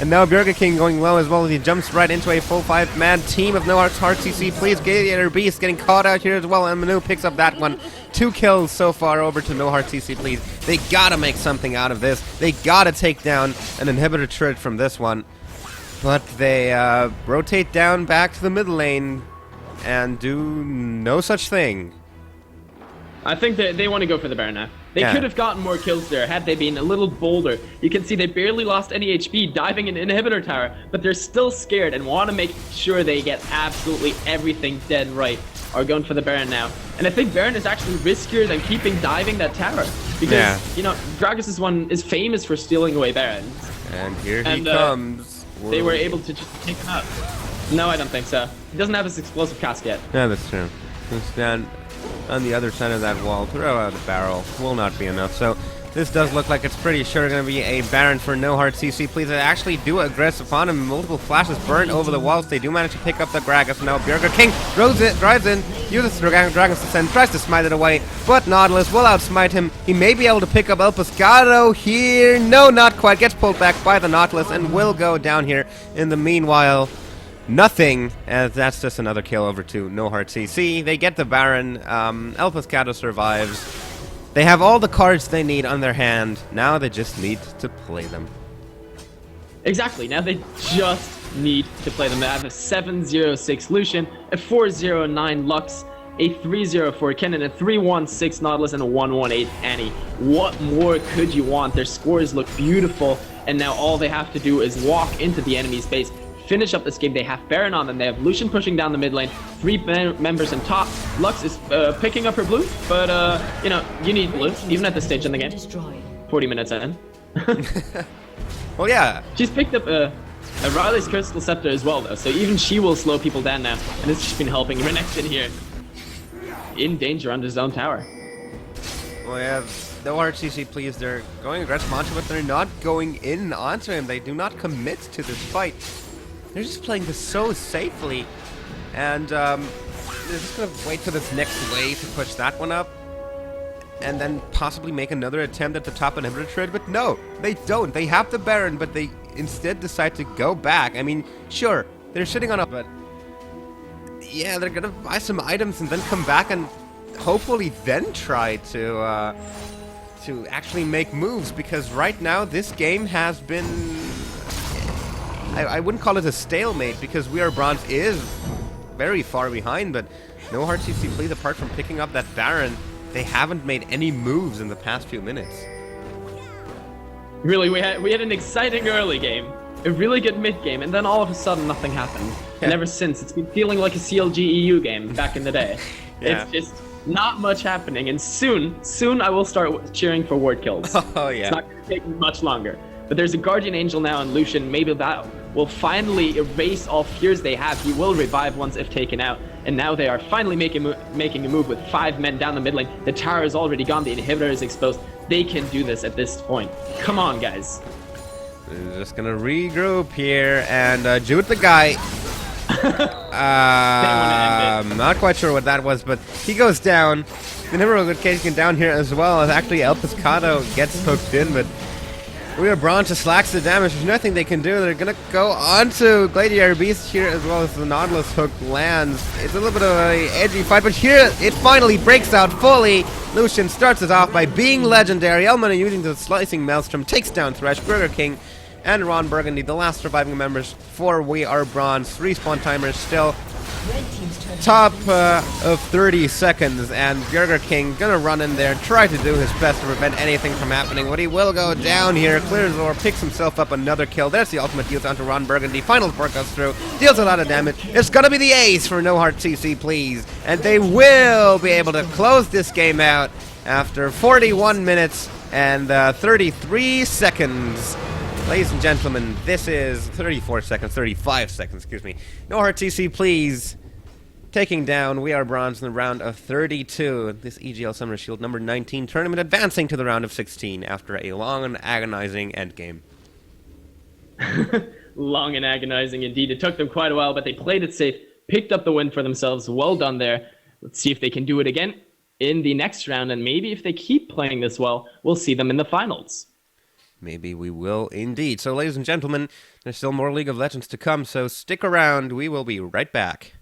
And now Burger King going low as well as he jumps right into a full 5-man team of No Heart CC. Please, Gladiator Beast getting caught out here as well, and Manu picks up that one. 2 kills so far over to No Heart CC Please. They gotta make something out of this. They gotta take down an inhibitor turret from this one. But they rotate down back to the mid lane and do no such thing. I think that they want to go for the Baron now. They Yeah. could have gotten more kills there had they been a little bolder. You can see they barely lost any HP diving an inhibitor tower, but they're still scared and want to make sure they get absolutely everything dead right. Are going for the Baron now. And I think Baron is actually riskier than keeping diving that tower. Because, you know, Gragas' one is famous for stealing away Barons. And here he comes. They were able to just take him out. No, I don't think so. He doesn't have his explosive cast yet. Yeah, that's true. Just stand on the other side of that wall, throw out a barrel. Will not be enough. So this does look like it's pretty sure going to be a Baron for No Heart CC Please. They actually do aggress upon him. Multiple flashes burn over the walls. They do manage to pick up the Gragas. Now Burger King drives in, uses Dragon's Descent, tries to smite it away, but Nautilus will outsmite him. He may be able to pick up El Pescado here. No, not quite. Gets pulled back by the Nautilus and will go down here. In the meanwhile, nothing, as that's just another kill over to No Heart CC. They get the Baron. El Pescado survives. They have all the cards they need on their hand. Now they just need to play them. Exactly. Now they just need to play them. They have a 7-0-6 Lucian, a 4-0-9 Lux, a 3-0-4 Kennen, a 3-1-6 Nautilus, and a 1-1-8 Annie. What more could you want? Their scores look beautiful, and now all they have to do is walk into the enemy's base, finish up this game. They have Baron on them. They have Lucian pushing down the mid lane. 3 members in top. Lux is picking up her blue, but you know, you need blue even at this stage in the game. Destroyed. 40 minutes in. Well, yeah. She's picked up a Riley's Crystal Scepter as well, though, so even she will slow people down now, and it's just been helping. Renekton here in danger on his own tower. Well, yeah. No Heart CC Please. They're going aggressive onto him, but they're not going in onto him. They do not commit to this fight. They're just playing this so safely, and they're just gonna wait for this next wave to push that one up, and then possibly make another attempt at the top inhibitor trade. But no, they don't. They have the Baron, but they instead decide to go back. I mean, sure, they're sitting on a, but yeah, they're gonna buy some items and then come back and hopefully then try to actually make moves, because right now this game has been. I wouldn't call it a stalemate, because We Are Bronze is very far behind, but No Heart CC Please, apart from picking up that Baron, they haven't made any moves in the past few minutes. Really, we had an exciting early game, a really good mid game, and then all of a sudden nothing happened. And ever since, it's been feeling like a CLG EU game back in the day. Yeah. It's just not much happening, and soon I will start cheering for ward kills. Oh yeah. It's not going to take much longer. But there's a Guardian Angel now on Lucian. Maybe that will finally erase all fears they have. He will revive once if taken out. And now they are finally making a move with 5 men down the mid lane. The tower is already gone. The inhibitor is exposed. They can do this at this point. Come on, guys. They're just gonna regroup here and Jude the guy. I'm not quite sure what that was, but he goes down. The inhibitor will get taken down here as well, as actually El Pescado gets hooked in, but We Are Bronze just slacks the damage. There's nothing they can do. They're gonna go onto Gladiator Beast here as well as the Nautilus hook lands. It's a little bit of an edgy fight, but here it finally breaks out fully. Lucian starts it off by being legendary. Elmana using the Slicing Maelstrom takes down Thresh, Burger King, and Ron Burgundy, the last surviving members for We Are Bronze. Respawn timers still Red team's turret top has been of 30 seconds, and Burger King gonna run in there, try to do his best to prevent anything from happening, but he will go down here, clears the door, picks himself up another kill. There's the ultimate deals onto Ron Burgundy, final support goes through, deals a lot of damage. It's gonna be the ace for No Heart CC, please, and they will be able to close this game out after 41 minutes and 33 seconds. Ladies and gentlemen, this is 35 seconds, excuse me. No Heart CC, please. Taking down We Are Bronze in the round of 32. This EGL Summoner Shield number 19 tournament advancing to the round of 16 after a long and agonizing endgame. Long and agonizing indeed. It took them quite a while, but they played it safe, picked up the win for themselves. Well done there. Let's see if they can do it again in the next round, and maybe if they keep playing this well, we'll see them in the finals. Maybe we will indeed. So, ladies and gentlemen, there's still more League of Legends to come, so stick around. We will be right back.